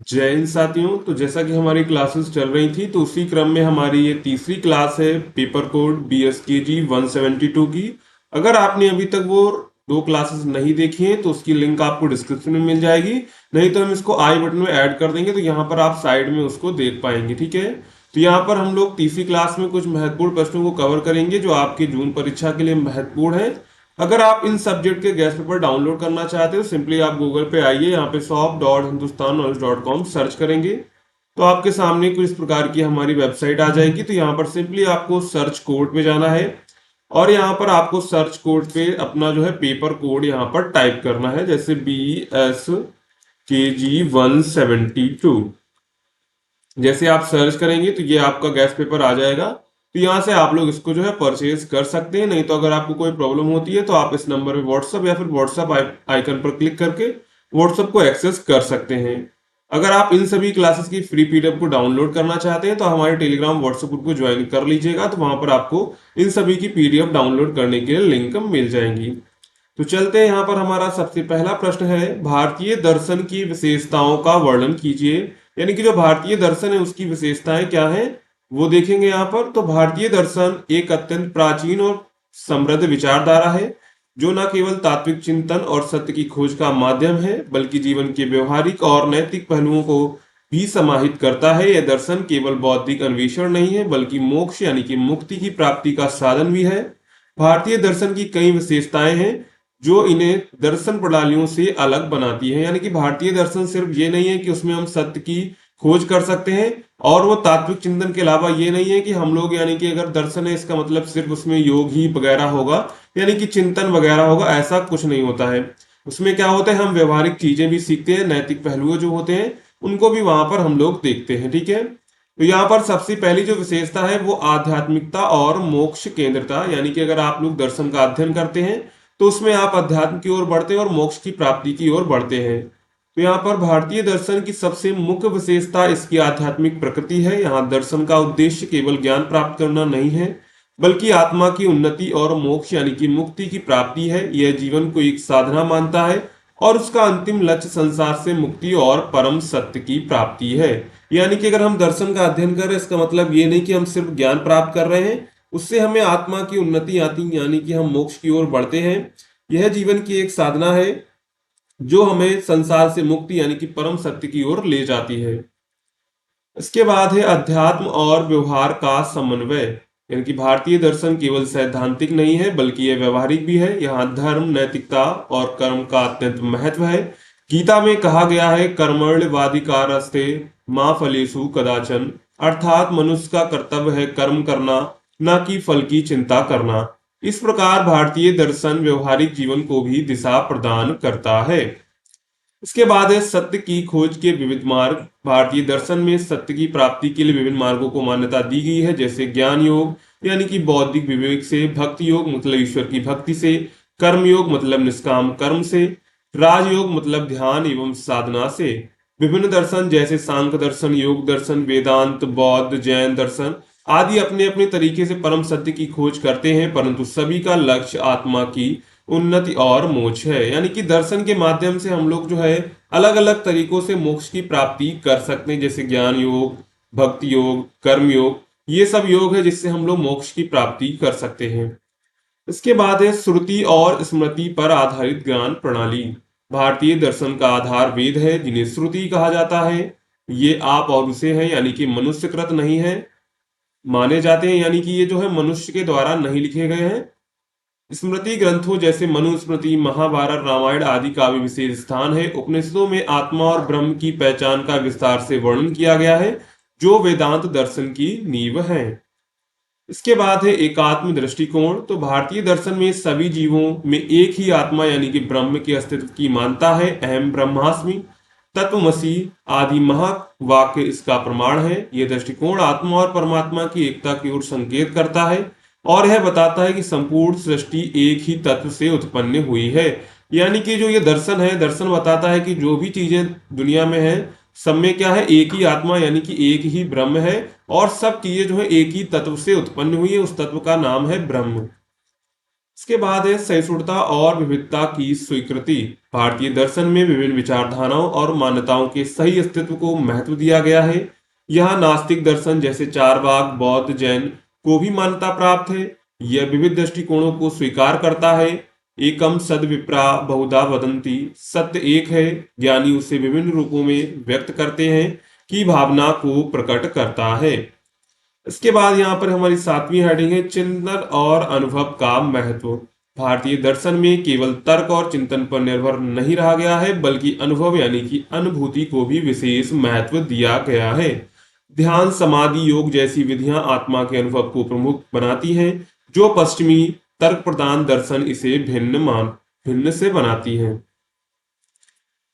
जय हिंद साथियों। तो जैसा कि हमारी क्लासेस चल रही थी तो उसी क्रम में हमारी ये तीसरी क्लास है पेपर कोड BSKG 172 की। अगर आपने अभी तक वो दो क्लासेस नहीं देखी हैं तो उसकी लिंक आपको डिस्क्रिप्शन में मिल जाएगी, नहीं तो हम इसको आई बटन में ऐड कर देंगे तो यहाँ पर आप साइड में उसको देख पाएंगे। ठीक है, तो यहाँ पर हम लोग तीसरी क्लास में कुछ महत्वपूर्ण प्रश्नों को कवर करेंगे जो आपके जून परीक्षा के लिए महत्वपूर्ण है। अगर आप इन सब्जेक्ट के गेस्ट पेपर डाउनलोड करना चाहते हो, सिंपली आप गूगल पे आइए, यहाँ पे shop.hindustanknowledge.com सर्च करेंगे तो आपके सामने कुछ इस प्रकार की हमारी वेबसाइट आ जाएगी। तो यहाँ पर सिंपली आपको सर्च कोड पे जाना है और यहाँ पर आपको सर्च कोड पे अपना जो है पेपर कोड यहाँ पर टाइप करना है, जैसे BSKG 172। जैसे आप सर्च करेंगे तो ये आपका गैस पेपर आ जाएगा। तो यहाँ से आप लोग इसको जो है परचेज कर सकते हैं, नहीं तो अगर आपको कोई प्रॉब्लम होती है तो आप इस नंबर पे व्हाट्सअप या फिर व्हाट्सअप आइकन पर क्लिक करके व्हाट्सअप को एक्सेस कर सकते हैं। अगर आप इन सभी क्लासेस की फ्री PDF को डाउनलोड करना चाहते हैं तो हमारे टेलीग्राम व्हाट्सएप ग्रुप को ज्वाइन कर लीजिएगा, तो वहां पर आपको इन सभी की PDF डाउनलोड करने के लिए लिंक मिल जाएंगी। तो चलते हैं, यहाँ पर हमारा सबसे पहला प्रश्न है, भारतीय दर्शन की विशेषताओं का वर्णन कीजिए। यानी कि जो भारतीय दर्शन है उसकी विशेषताएं क्या है वो देखेंगे यहाँ पर। तो भारतीय दर्शन एक अत्यंत प्राचीन और समृद्ध विचारधारा है जो न केवल तात्विक चिंतन और सत्य की खोज का माध्यम है बल्कि जीवन के व्यवहारिक और नैतिक पहलुओं को भी समाहित करता है। यह दर्शन केवल बौद्धिक अन्वेषण नहीं है बल्कि मोक्ष यानी कि मुक्ति की प्राप्ति का साधन भी है। भारतीय दर्शन की कई विशेषताएं हैं जो इन्हें दर्शन प्रणालियों से अलग बनाती है। यानी कि भारतीय दर्शन सिर्फ ये नहीं है कि उसमें हम सत्य की खोज कर सकते हैं और वो तात्विक चिंतन के अलावा ये नहीं है कि हम लोग, यानी कि अगर दर्शन है इसका मतलब सिर्फ उसमें योग ही वगैरह होगा, यानी कि चिंतन वगैरह होगा, ऐसा कुछ नहीं होता है। उसमें क्या होता है, हम व्यवहारिक चीजें भी सीखते हैं, नैतिक पहलुओं जो होते हैं उनको भी वहां पर हम लोग देखते हैं। ठीक है, तो यहाँ पर सबसे पहली जो विशेषता है वो आध्यात्मिकता और मोक्ष केंद्रता। यानी कि अगर आप लोग दर्शन का अध्ययन करते हैं तो उसमें आप अध्यात्म की ओर बढ़ते हैं और मोक्ष की प्राप्ति की ओर बढ़ते हैं। तो यहाँ पर भारतीय दर्शन की सबसे मुख्य विशेषता इसकी आध्यात्मिक प्रकृति है। यहाँ दर्शन का उद्देश्य केवल ज्ञान प्राप्त करना नहीं है बल्कि आत्मा की उन्नति और मोक्ष यानी कि मुक्ति की प्राप्ति है। यह जीवन को एक साधना मानता है और उसका अंतिम लक्ष्य संसार से मुक्ति और परम सत्य की प्राप्ति है। यानी कि अगर हम दर्शन का अध्ययन कर रहे हैं इसका मतलब ये नहीं कि हम सिर्फ ज्ञान प्राप्त कर रहे हैं, उससे हमें आत्मा की उन्नति आती यानी कि हम मोक्ष की ओर बढ़ते हैं। यह जीवन की एक साधना है जो हमें संसार से मुक्ति यानी कि परम सत्य की ओर ले जाती है। इसके बाद है अध्यात्म और व्यवहार का समन्वय। यानी कि भारतीय दर्शन केवल सैद्धांतिक नहीं है बल्कि यह व्यवहारिक भी है। यहाँ धर्म, नैतिकता और कर्म का अत्यंत महत्व है। गीता में कहा गया है कर्मण्यवाधिकारस्ते मां फलेषु कदाचन, अर्थात मनुष्य का कर्तव्य है कर्म करना, न कि फल की चिंता करना। इस प्रकार भारतीय दर्शन व्यवहारिक जीवन को भी दिशा प्रदान करता है। इसके बाद है सत्य की खोज के विविध मार्ग। भारतीय दर्शन में सत्य की प्राप्ति के लिए विभिन्न मार्गों को मान्यता दी गई है, जैसे ज्ञान योग यानी कि बौद्धिक विवेक से, भक्ति योग मतलब ईश्वर की भक्ति से, कर्म योग मतलब निष्काम कर्म से, राजयोग मतलब ध्यान एवं साधना से। विभिन्न दर्शन जैसे सांख्य दर्शन, योग दर्शन, वेदांत, बौद्ध, जैन दर्शन आदि अपने अपने तरीके से परम सत्य की खोज करते हैं, परंतु सभी का लक्ष्य आत्मा की उन्नति और मोक्ष है। यानी कि दर्शन के माध्यम से हम लोग जो है अलग अलग तरीकों से मोक्ष की प्राप्ति कर सकते हैं, जैसे ज्ञान योग, भक्ति योग, कर्म योग, ये सब योग है जिससे हम लोग मोक्ष की प्राप्ति कर सकते हैं। इसके बाद है श्रुति और स्मृति पर आधारित ज्ञान प्रणाली। भारतीय दर्शन का आधार वेद है जिन्हें श्रुति कहा जाता है। ये आप और उसे हैं यानी कि मनुष्यकृत नहीं है माने जाते हैं, यानी कि ये जो है मनुष्य के द्वारा नहीं लिखे गए हैं। स्मृति ग्रंथों जैसे मनुस्मृति, महाभारत, रामायण आदि का भी विशेष स्थान है। उपनिषदों में आत्मा और ब्रह्म की पहचान का विस्तार से वर्णन किया गया है जो वेदांत दर्शन की नींव है। इसके बाद है एकात्म दृष्टिकोण। तो भारतीय दर्शन में सभी जीवों में एक ही आत्मा यानी कि ब्रह्म के अस्तित्व की मानता है। अहम ब्रह्मास्मि, तत्वमसि आदि महावाक्य इसका प्रमाण है। यह दृष्टिकोण आत्मा और परमात्मा की एकता की ओर संकेत करता है और यह बताता है कि संपूर्ण सृष्टि एक ही तत्व से उत्पन्न हुई है। यानी कि जो ये दर्शन है, दर्शन बताता है कि जो भी चीजें दुनिया में है सब में क्या है, एक ही आत्मा यानी कि एक ही ब्रह्म है और सब चीजें जो है एक ही तत्व से उत्पन्न हुई है, उस तत्व का नाम है ब्रह्म। इसके बाद है सहिष्णुता और विविधता की स्वीकृति। भारतीय दर्शन में विभिन्न विचारधाराओं और मान्यताओं के सही अस्तित्व को महत्व दिया गया है। यहाँ नास्तिक दर्शन जैसे चारवाक, बौद्ध, जैन को भी मान्यता प्राप्त है। यह विविध दृष्टिकोणों को स्वीकार करता है। एकम सद विप्रा बहुधा वदंती, सत्य एक है, ज्ञानी उसे विभिन्न रूपों में व्यक्त करते हैं की भावना को प्रकट करता है। इसके बाद यहाँ पर हमारी 7वीं हेडिंग है चिंतन और अनुभव का महत्व। भारतीय दर्शन में केवल तर्क और चिंतन पर निर्भर नहीं रहा गया है, बल्कि अनुभव यानी कि अनुभूति को भी विशेष महत्व दिया गया है। ध्यान, समाधि, योग जैसी विधियां आत्मा के अनुभव को प्रमुख बनाती हैं, जो पश्चिमी तर्क प्रधान दर्शन इसे भिन्न से बनाती हैं।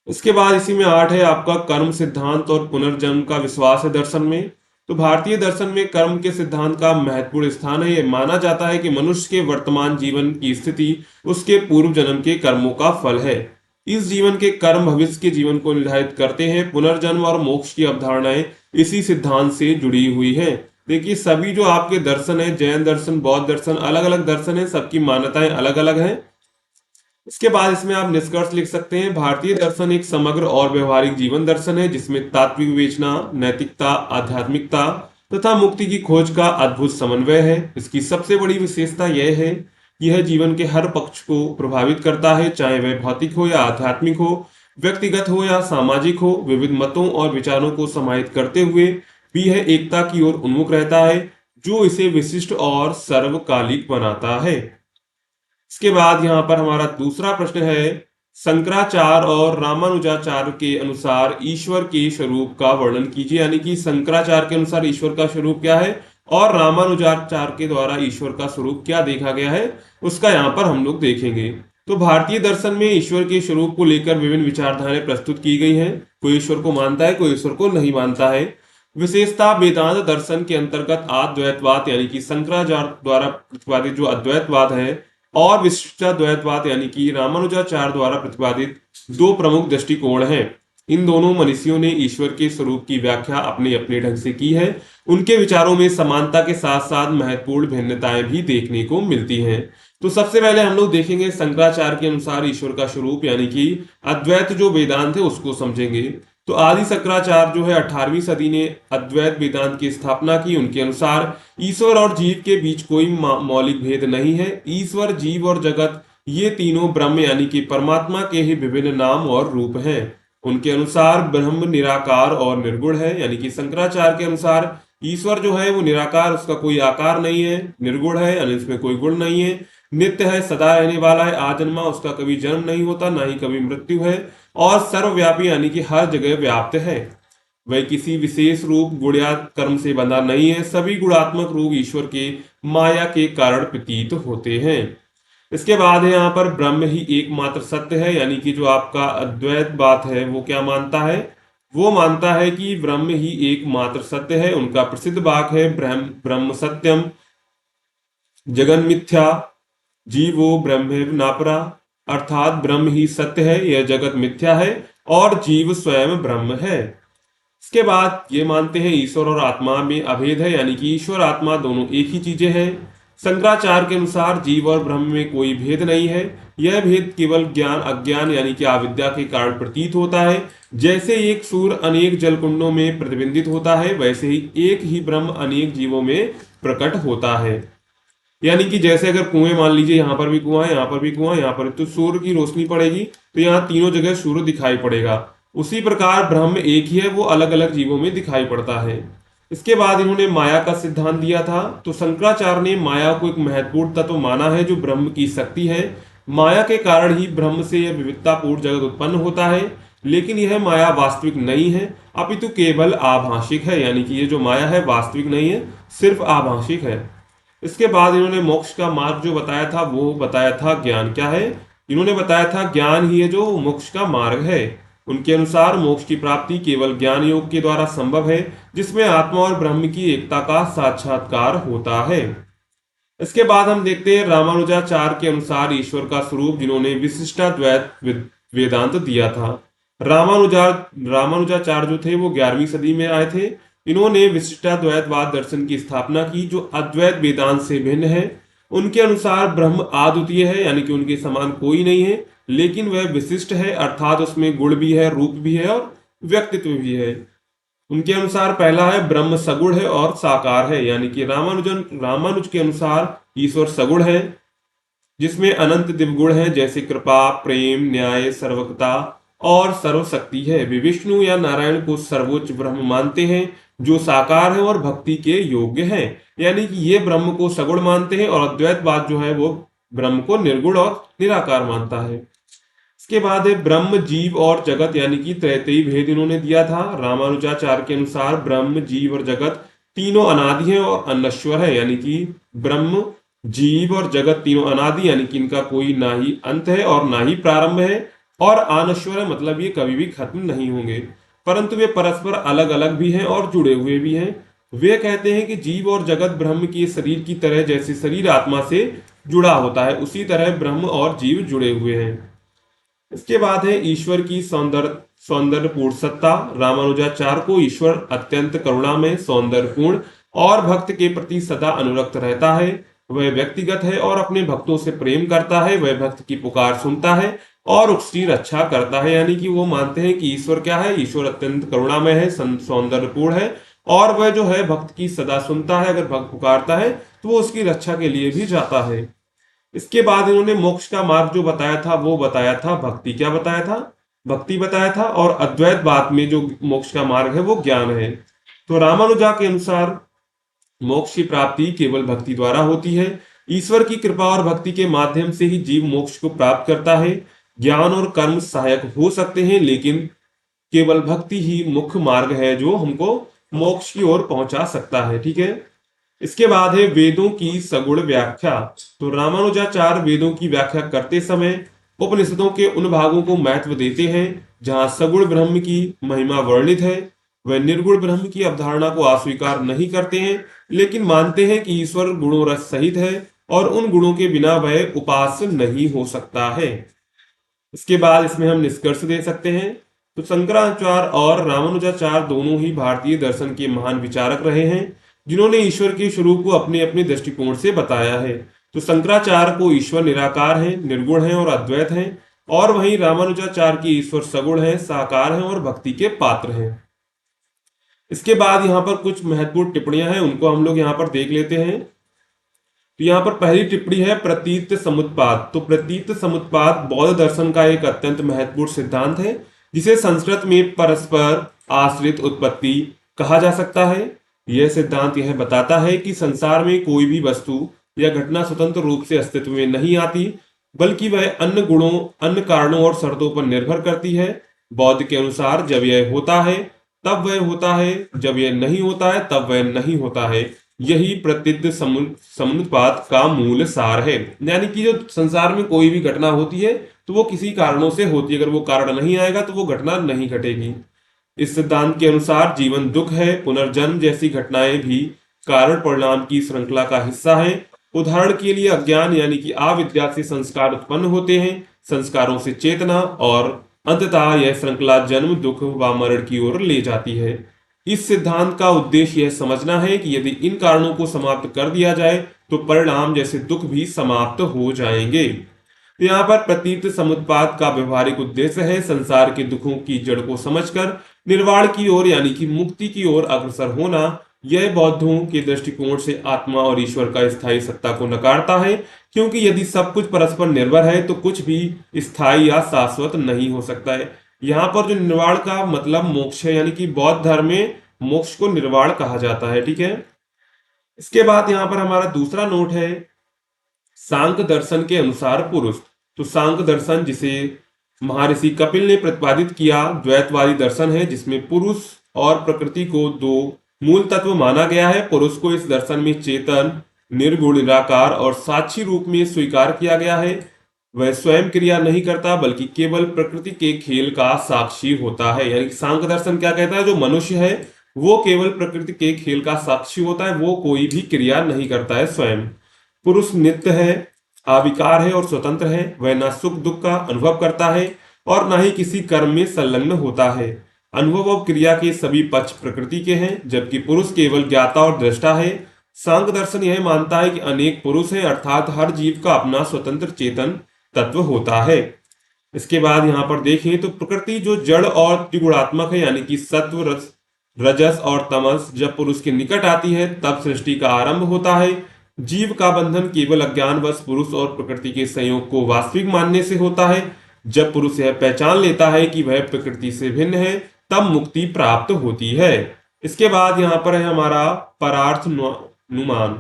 इसके बाद इसी में 8 है आपका कर्म सिद्धांत और पुनर्जन्म का विश्वास है दर्शन में। तो भारतीय दर्शन में कर्म के सिद्धांत का महत्वपूर्ण स्थान है। यह माना जाता है कि मनुष्य के वर्तमान जीवन की स्थिति उसके पूर्व जन्म के कर्मों का फल है। इस जीवन के कर्म भविष्य के जीवन को निर्धारित करते हैं। पुनर्जन्म और मोक्ष की अवधारणाएं इसी सिद्धांत से जुड़ी हुई है। देखिए, सभी जो आपके दर्शन है, जैन दर्शन, बौद्ध दर्शन, अलग अलग दर्शन है, सबकी मान्यताएं अलग अलग हैं। इसके बाद इसमें आप निष्कर्ष लिख सकते हैं, भारतीय दर्शन एक समग्र और व्यवहारिक जीवन दर्शन है, जिसमें तात्विक विवेचना, नैतिकता, आध्यात्मिकता तथा मुक्ति की खोज का अद्भुत समन्वय है। इसकी सबसे बड़ी विशेषता यह है कि यह जीवन के हर पक्ष को प्रभावित करता है, चाहे वह भौतिक हो या आध्यात्मिक हो, व्यक्तिगत हो या सामाजिक हो। विविध मतों और विचारों को समाहित करते हुए भी यह एकता की ओर उन्मुख रहता है, जो इसे विशिष्ट और सर्वकालिक बनाता है। इसके बाद यहाँ पर हमारा दूसरा प्रश्न है, शंकराचार्य और रामानुजाचार्य के अनुसार ईश्वर के स्वरूप का वर्णन कीजिए। यानी कि शंकराचार्य के अनुसार ईश्वर का स्वरूप क्या है और रामानुजाचार्य के द्वारा ईश्वर का स्वरूप क्या देखा गया है, उसका यहाँ पर हम लोग देखेंगे। तो भारतीय दर्शन में ईश्वर के स्वरूप को लेकर विभिन्न विचारधाराएं प्रस्तुत की गई हैं। कोई ईश्वर को मानता है, कोई ईश्वर को नहीं मानता है। विशेषता वेदांत दर्शन के अंतर्गत अद्वैतवाद यानी कि शंकराचार्य द्वारा प्रतिपादित जो अद्वैतवाद है और विशिष्टाद्वैतवाद यानी कि रामानुजाचार्य द्वारा प्रतिपादित दो प्रमुख दृष्टिकोण हैं। इन दोनों मनीषियों ने ईश्वर के स्वरूप की व्याख्या अपने अपने ढंग से की है। उनके विचारों में समानता के साथ साथ महत्वपूर्ण भिन्नताएं भी देखने को मिलती हैं। तो सबसे पहले हम लोग देखेंगे शंकराचार्य के अनुसार ईश्वर का स्वरूप यानी कि अद्वैत जो वेदांत है उसको समझेंगे। तो आदि शंकराचार्य जो है 18वीं सदी ने अद्वैत वेदांत की स्थापना की। उनके अनुसार ईश्वर और जीव के बीच कोई मौलिक भेद नहीं है। ईश्वर, जीव और जगत ये तीनों ब्रह्म यानी कि परमात्मा के ही विभिन्न नाम और रूप हैं। उनके अनुसार ब्रह्म निराकार और निर्गुण है। यानी कि शंकराचार्य के अनुसार ईश्वर जो है वो निराकार, उसका कोई आकार नहीं है, निर्गुण है यानी इसमें कोई गुण नहीं है, नित्य है, सदा रहने वाला है, आजन्मा, उसका कभी जन्म नहीं होता, ना ही कभी मृत्यु है, और सर्वव्यापी यानी कि हर जगह व्याप्त है। वह किसी विशेष रूप, गुण या कर्म से बंधा नहीं है। सभी गुणात्मक रूप ईश्वर के माया के कारण प्रतीत होते हैं। इसके बाद है यहाँ पर ब्रह्म ही एकमात्र सत्य है। यानी कि जो आपका अद्वैत बात है वो क्या मानता है, वो मानता है कि ब्रह्म ही एकमात्र सत्य है। उनका प्रसिद्ध वाक्य है ब्रह्म सत्यम जगन मिथ्या जीवो ब्रह्म नापरा, अर्थात ब्रह्म ही सत्य है, यह जगत मिथ्या है और जीव स्वयं ब्रह्म है। इसके बाद ये मानते हैं ईश्वर और आत्मा में अभेद है। यानी कि ईश्वर आत्मा दोनों एक ही चीजें हैं। शंकराचार्य के अनुसार जीव और ब्रह्म में कोई भेद नहीं है। यह भेद केवल ज्ञान अज्ञान यानी कि अविद्या के कारण प्रतीत होता है। जैसे एक सूर्य अनेक जलकुंडों में प्रतिबिंबित होता है, वैसे ही एक ही ब्रह्म अनेक जीवों में प्रकट होता है। यानी कि जैसे अगर कुएं, मान लीजिए यहाँ पर भी कुआं है, यहाँ पर भी कुआं, यहाँ पर, तो सूर्य की रोशनी पड़ेगी तो यहाँ तीनों जगह सूर्य दिखाई पड़ेगा। उसी प्रकार ब्रह्म एक ही है, वो अलग अलग जीवों में दिखाई पड़ता है। इसके बाद इन्होंने माया का सिद्धांत दिया था। तो शंकराचार्य ने माया को एक महत्वपूर्ण तत्व माना है जो ब्रह्म की शक्ति है। माया के कारण ही ब्रह्म से यह विविधतापूर्ण जगत उत्पन्न होता है, लेकिन यह माया वास्तविक नहीं है, अपितु केवल आभाषिक है। यानी कि ये जो माया है वास्तविक नहीं है, सिर्फ आभाषिक है। इसके बाद इन्होंने मोक्ष का मार्ग जो बताया था वो बताया था ज्ञान क्या है। इन्होंने बताया था ज्ञान ही है जो मोक्ष का मार्ग है। उनके अनुसार मोक्ष की प्राप्ति केवल ज्ञान योग के द्वारा संभव है, जिसमें आत्मा और ब्रह्म की एकता का साक्षात्कार होता है। इसके बाद हम देखते हैं रामानुजाचार्य के अनुसार ईश्वर का स्वरूप, जिन्होंने विशिष्टाद्वैत वेदांत दिया था। रामानुजाचार्य जो थे वो 11वीं सदी में आए थे। इन्होंने विशिष्टाद्वैतवाद दर्शन की स्थापना की, जो अद्वैत वेदांत से भिन्न है। उनके अनुसार ब्रह्म अद्वितीय है, यानी कि उनके समान कोई नहीं है, लेकिन वह विशिष्ट है, अर्थात उसमें गुण भी है, रूप भी है और व्यक्तित्व भी है। उनके अनुसार पहला है ब्रह्म सगुण है और साकार है, यानी कि रामानुज के अनुसार ईश्वर सगुण है, जिसमें अनंत दिव्य हैं जैसे कृपा, प्रेम, न्याय, सर्वज्ञता और सर्वशक्ति है। वे विष्णु या नारायण को सर्वोच्च ब्रह्म मानते हैं जो साकार है और भक्ति के योग्य हैं, यानी कि ये ब्रह्म को सगुण मानते हैं और अद्वैतवाद जो है वो ब्रह्म को निर्गुण और निराकार मानता है। इसके बाद है ब्रह्म, जीव और जगत, यानी कि त्रैतई भेद इन्होंने दिया था। रामानुजाचार्य के अनुसार ब्रह्म, जीव और जगत तीनों अनादि है और अनश्वर है, यानी कि ब्रह्म, जीव और जगत तीनों अनादि, यानी कि इनका कोई ना ही अंत है और ना ही प्रारंभ है, और अनश्वर है मतलब ये कभी भी खत्म नहीं होंगे, परंतु वे परस्पर अलग अलग भी हैं और जुड़े हुए भी हैं। वे कहते हैं कि जीव और जगत ब्रह्म के शरीर की तरह, जैसे शरीर आत्मा से जुड़ा होता है उसी तरह ब्रह्म और जीव जुड़े हुए हैं। इसके बाद है ईश्वर की सौंदर्यपूर्ण सत्ता। रामानुजाचार्य को ईश्वर अत्यंत करुणामय, सौंदर्यपूर्ण और भक्त के प्रति सदा अनुरक्त रहता है। वह व्यक्तिगत है और अपने भक्तों से प्रेम करता है। वह भक्त की पुकार सुनता है और उसकी रक्षा करता है, यानी कि वो मानते हैं कि ईश्वर क्या है, ईश्वर अत्यंत करुणामय है, सौंदर्यपूर्ण है और वह जो है भक्त की सदा सुनता है। अगर भक्त पुकारता है तो वो उसकी रक्षा के लिए भी जाता है। इसके बाद इन्होंने मोक्ष का मार्ग जो बताया था वो बताया था भक्ति। क्या बताया था? भक्ति बताया था। और अद्वैत बात में जो मोक्ष का मार्ग है वो ज्ञान है। तो रामानुजा के अनुसार मोक्ष की प्राप्ति केवल भक्ति द्वारा होती है। ईश्वर की कृपा और भक्ति के माध्यम से ही जीव मोक्ष को प्राप्त करता है। ज्ञान और कर्म सहायक हो सकते हैं, लेकिन केवल भक्ति ही मुख्य मार्ग है जो हमको मोक्ष की ओर पहुंचा सकता है। ठीक है। इसके बाद है वेदों की सगुण व्याख्या। तो रामानुजाचार्य वेदों की व्याख्या करते समय उपनिषदों के उन भागों को महत्व देते हैं जहां सगुण ब्रह्म की महिमा वर्णित है। वह निर्गुण ब्रह्म की अवधारणा को अस्वीकार नहीं करते हैं, लेकिन मानते हैं कि ईश्वर गुणों रस सहित है और उन गुणों के बिना वह उपास्य नहीं हो सकता है। इसके बाद इसमें हम निष्कर्ष दे सकते हैं। तो शंकराचार्य और रामानुजाचार्य दोनों ही भारतीय दर्शन के महान विचारक रहे हैं, जिन्होंने ईश्वर के स्वरूप को अपने अपने दृष्टिकोण से बताया है। तो शंकराचार्य को ईश्वर निराकार है, निर्गुण है और अद्वैत है, और वहीं रामानुजाचार्य की ईश्वर सगुण है, साकार है और भक्ति के पात्र हैं। इसके बाद यहाँ पर कुछ महत्वपूर्ण टिप्पणियां हैं, उनको हम लोग यहाँ पर देख लेते हैं। तो यहाँ पर पहली टिप्पणी है प्रतीत समुत्पाद। तो प्रतीत समुत्पाद बौद्ध दर्शन का एक अत्यंत महत्वपूर्ण सिद्धांत है, जिसे संस्कृत में परस्पर आश्रित उत्पत्ति कहा जा सकता है। यह सिद्धांत यह बताता है कि संसार में कोई भी वस्तु या घटना स्वतंत्र रूप से अस्तित्व में नहीं आती, बल्कि वह अन्य गुणों, अन्य कारणों और शर्तों पर निर्भर करती है। बौद्ध के अनुसार जब यह होता है तब वह होता है, जब यह नहीं होता है तब वह नहीं होता है। यही प्रतीत समुत्पाद का मूल सार है, यानी कि जो संसार में कोई भी घटना होती है तो वो किसी कारणों से होती है, अगर वो कारण नहीं आएगा तो वो घटना नहीं घटेगी। इस सिद्धांत के अनुसार जीवन दुख है, पुनर्जन्म जैसी घटनाएं भी कारण परिणाम की श्रृंखला का हिस्सा है। उदाहरण के लिए अज्ञान यानी कि अविद्या से संस्कार उत्पन्न होते हैं, संस्कारों से चेतना, और अंततः यह श्रृंखला जन्म, दुख व मरण की ओर ले जाती है। इस सिद्धांत का उद्देश्य यह समझना है कि यदि इन कारणों को समाप्त कर दिया जाए तो परिणाम जैसे दुख भी समाप्त हो जाएंगे। तो यहाँ पर प्रतीत समुत्पाद का व्यवहारिक उद्देश्य है संसार के दुखों की जड़ को समझकर निर्वाण की ओर यानी कि मुक्ति की ओर अग्रसर होना। यह बौद्धों के दृष्टिकोण से आत्मा और ईश्वर का स्थायी सत्ता को नकारता है, क्योंकि यदि सब कुछ परस्पर निर्भर है तो कुछ भी स्थायी या शाश्वत नहीं हो सकता है। यहाँ पर जो निर्वाण का मतलब मोक्ष है, यानी कि बौद्ध धर्म में मोक्ष को निर्वाण कहा जाता है। ठीक है। इसके बाद यहाँ पर हमारा दूसरा नोट है सांख्य दर्शन के अनुसार पुरुष। तो सांख्य दर्शन, जिसे महर्षि कपिल ने प्रतिपादित किया, द्वैतवादी दर्शन है जिसमें पुरुष और प्रकृति को दो मूल तत्व माना गया है। पुरुष को इस दर्शन में चेतन, निर्गुण, निराकार और साक्षी रूप में स्वीकार किया गया है। वह स्वयं क्रिया नहीं करता बल्कि केवल प्रकृति के खेल का साक्षी होता है। यानी सांख्य दर्शन क्या कहता है, जो मनुष्य है वो केवल प्रकृति के खेल का साक्षी होता है, वो कोई भी क्रिया नहीं करता है स्वयं। पुरुष नित्य है, अविकार है और स्वतंत्र है। वह न सुख दुख का अनुभव करता है और न ही किसी कर्म में संलग्न होता है। अनुभव और क्रिया के सभी पक्ष प्रकृति के हैं, जबकि पुरुष केवल ज्ञाता और दृष्टा है। सांख्य दर्शन यह मानता है कि अनेक पुरुष हैं, अर्थात हर जीव का अपना स्वतंत्र चेतन तत्व होता है। इसके बाद यहाँ पर देखें तो प्रकृति जो जड़ और त्रिगुणात्मक है, यानी कि सत्व, रजस और तमस, जब पुरुष के निकट आती है तब सृष्टि का आरंभ होता है। जीव का बंधन केवल अज्ञानवश पुरुष और प्रकृति के संयोग को वास्तविक मानने से होता है। जब पुरुष यह पहचान लेता है कि वह प्रकृति से भिन्न है, तब मुक्ति प्राप्त होती है। इसके बाद यहाँ पर है हमारा परार्थ अनुमान।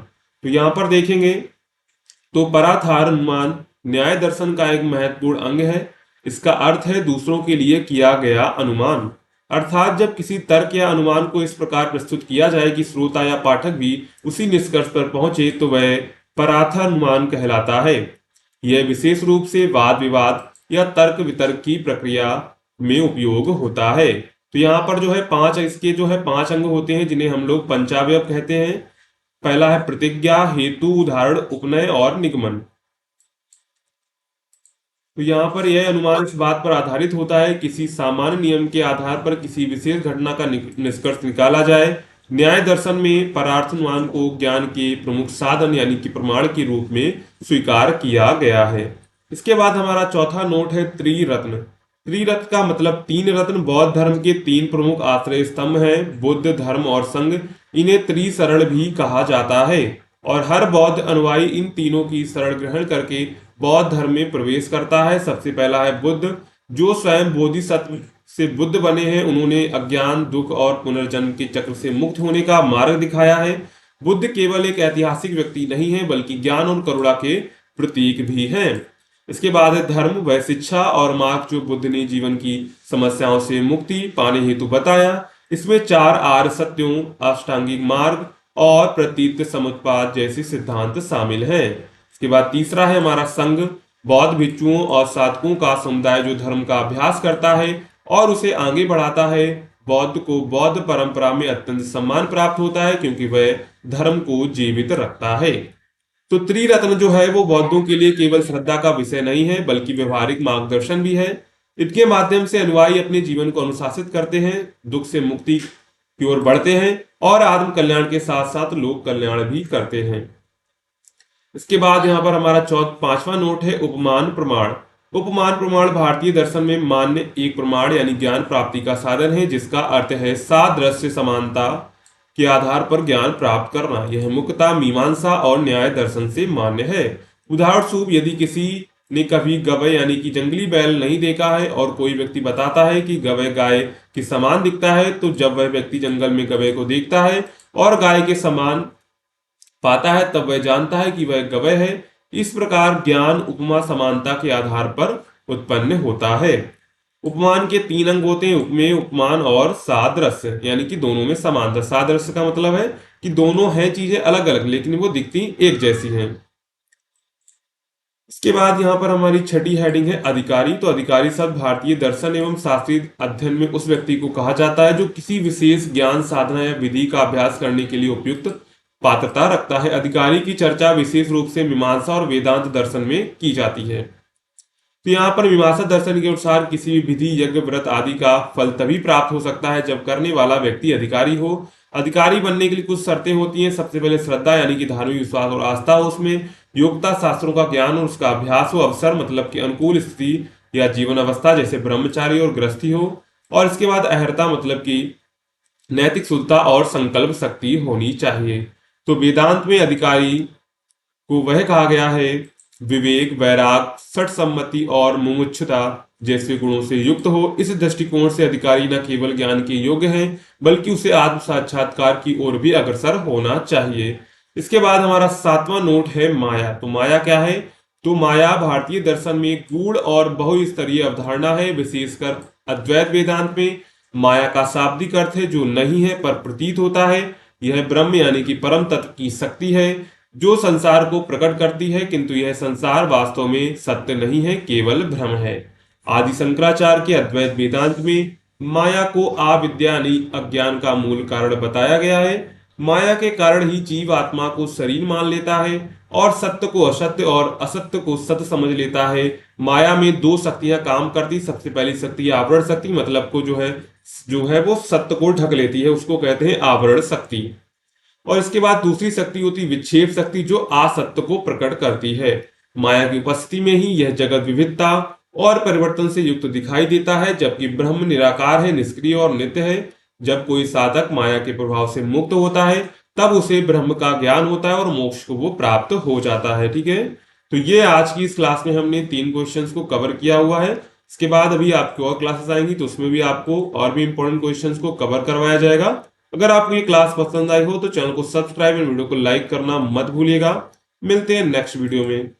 तो यहाँ पर देखेंगे तो परार्थार अनुमान न्याय दर्शन का एक महत्वपूर्ण अंग है। इसका अर्थ है दूसरों के लिए किया गया अनुमान, अर्थात जब किसी तर्क या अनुमान को इस प्रकार प्रस्तुत किया जाए कि श्रोता या पाठक भी उसी निष्कर्ष पर पहुंचे तो वह परार्थानुमान कहलाता है। यह विशेष रूप से वाद विवाद या तर्क वितर्क की प्रक्रिया में उपयोग होता है। तो यहाँ पर जो है पांच अंग होते हैं जिन्हें हम लोग पंचावयव कहते हैं। पहला है प्रतिज्ञा, हेतु, उदाहरण, उपनय और निगमन। तो यहाँ पर यह अनुमान इस बात पर आधारित होता है किसी सामान्य नियम के आधार पर किसी विशेष घटना का निष्कर्ष निकाला जाए। न्याय दर्शन में परार्थनुमान को ज्ञान के प्रमुख साधन यानी कि प्रमाण के रूप में स्वीकार किया गया है। इसके बाद हमारा चौथा नोट है त्रिरत्न। त्रिरत्न का मतलब तीन रत्न बौद्ध धर्म के तीन प्रमुख आश्रय स्तंभ हैं, बुद्ध, धर्म और संघ। इन्हें त्रिशरण भी कहा जाता है और हर बौद्ध अनुयायी इन तीनों की शरण ग्रहण करके बौद्ध धर्म में प्रवेश करता है। सबसे पहला है बुद्ध, जो स्वयं बोधिसत्व से बुद्ध बने हैं। उन्होंने अज्ञान, दुख और पुनर्जन्म के चक्र से मुक्त होने का मार्ग दिखाया है। बुद्ध केवल एक ऐतिहासिक व्यक्ति नहीं है बल्कि ज्ञान और करुणा के प्रतीक भी हैं। इसके बाद है धर्म, वह शिक्षा और मार्ग जो बुद्ध ने जीवन की समस्याओं से मुक्ति पाने हेतु बताया। इसमें चार आर्य सत्यों, अष्टांगिक मार्ग और प्रतीत समुत्पाद जैसे सिद्धांत शामिल हैं। इसके बाद तीसरा है हमारा संघ, बौद्ध भिक्षुओं और साधकों का समुदाय जो धर्म का अभ्यास करता है और उसे आगे बढ़ाता है। बौद्ध को बौद्ध परंपरा में अत्यंत सम्मान प्राप्त होता है क्योंकि वह धर्म को जीवित रखता है। तो त्रिरत्न जो है वो बौद्धों के लिए केवल श्रद्धा का विषय नहीं है बल्कि व्यवहारिक मार्गदर्शन भी है। इनके माध्यम से अनुयायी अपने जीवन को अनुशासित करते हैं, दुख से मुक्ति की ओर बढ़ते हैं और आत्म कल्याण के साथ साथ लोक कल्याण भी करते हैं। इसके बाद यहाँ पर हमारा पांचवा नोट है उपमान प्रमाण। उपमान प्रमाण भारतीय दर्शन में मान्य एक प्रमाण यानी ज्ञान प्राप्ति का साधन है जिसका अर्थ है सादृश्य समानता के आधार पर ज्ञान प्राप्त करना। यह मुख्यतः मीमांसा और न्याय दर्शन से मान्य है। उदाहरण स्वरूप यदि किसी ने कभी गवय यानी कि जंगली बैल नहीं देखा है और कोई व्यक्ति बताता है कि गवय गाय के समान दिखता है, तो जब वह व्यक्ति जंगल में गवय को देखता है और गाय के समान पाता है तब वह जानता है कि वह गवय है। इस प्रकार ज्ञान उपमा समानता के आधार पर उत्पन्न होता है। उपमान के तीन अंग होते हैं, उपमेय, उपमान और सादृश्य, यानी कि दोनों में समानता। सादृश्य का मतलब है कि दोनों हैं चीजें अलग अलग लेकिन वो दिखती एक जैसी हैं। इसके बाद यहाँ पर हमारी छठी हेडिंग है अधिकारी। तो अधिकारी शब्द भारतीय दर्शन एवं शास्त्रीय अध्ययन में उस व्यक्ति को कहा जाता है जो किसी विशेष ज्ञान, साधना या विधि का अभ्यास करने के लिए उपयुक्त पात्रता रखता है। अधिकारी की चर्चा विशेष रूप से मीमांसा और वेदांत दर्शन में की जाती है। तो यहाँ पर मीमांसा दर्शन के अनुसार किसी भी विधि, यज्ञ, व्रत आदि का फल तभी प्राप्त हो सकता है जब करने वाला व्यक्ति अधिकारी हो। अधिकारी बनने के लिए कुछ शर्तें होती हैं। सबसे पहले श्रद्धा यानी कि धार्मिक विश्वास और आस्था हो, उसमें योग्यता, शास्त्रों का ज्ञान और उसका अभ्यास हो, अवसर मतलब कि अनुकूल स्थिति या जीवन अवस्था जैसे ब्रह्मचारी और गृहस्थी हो, और इसके बाद अहर्ता मतलब कि नैतिक शुद्धता और संकल्प शक्ति होनी चाहिए। तो वेदांत में अधिकारी को वह कहा गया है विवेक, वैराग, सठ सम्मति और मुमुक्षुता जैसे गुणों से युक्त हो। इस दृष्टिकोण से अधिकारी न केवल ज्ञान के योग्य है बल्कि उसे आत्म साक्षात्कार की ओर भी अग्रसर होना चाहिए। इसके बाद हमारा सातवां नोट है माया। तो माया क्या है? तो माया भारतीय दर्शन में गूढ़ और बहुस्तरीय अवधारणा है। विशेषकर अद्वैत वेदांत में माया का शाब्दिक अर्थ है जो नहीं है पर प्रतीत होता है। यह ब्रह्म यानी कि परम तत्व की शक्ति है जो संसार को प्रकट करती है, किंतु यह संसार वास्तव में सत्य नहीं है, केवल भ्रम है। आदि शंकराचार्य के अद्वैत वेदांत में माया को अविद्या यानी अज्ञान का मूल कारण बताया गया है। माया के कारण ही जीव आत्मा को शरीर मान लेता है और सत्य को असत्य और असत्य को सत्य समझ लेता है। माया में दो शक्तियां काम करती। सबसे पहली शक्ति आवरण शक्ति, मतलब को जो है वो सत्य को ढक लेती है, उसको कहते हैं आवरण शक्ति। और इसके बाद दूसरी शक्ति होती विक्षेप शक्ति, जो असत्य को प्रकट करती है। माया की उपस्थिति में ही यह जगत विविधता और परिवर्तन से युक्त दिखाई देता है, जबकि ब्रह्म निराकार है, निष्क्रिय और नित्य है। जब कोई साधक माया के प्रभाव से मुक्त होता है तब उसे ब्रह्म का ज्ञान होता है और मोक्ष को वो प्राप्त हो जाता है। ठीक है, तो ये आज की इस क्लास में हमने 3 क्वेश्चंस को कवर किया हुआ है। इसके बाद अभी आपकी और क्लासेस आएंगी तो उसमें भी आपको और भी इंपॉर्टेंट क्वेश्चंस को कवर करवाया जाएगा। अगर आपको ये क्लास पसंद आई हो तो चैनल को सब्सक्राइब और वीडियो को लाइक करना मत भूलिएगा। मिलते हैं नेक्स्ट वीडियो में।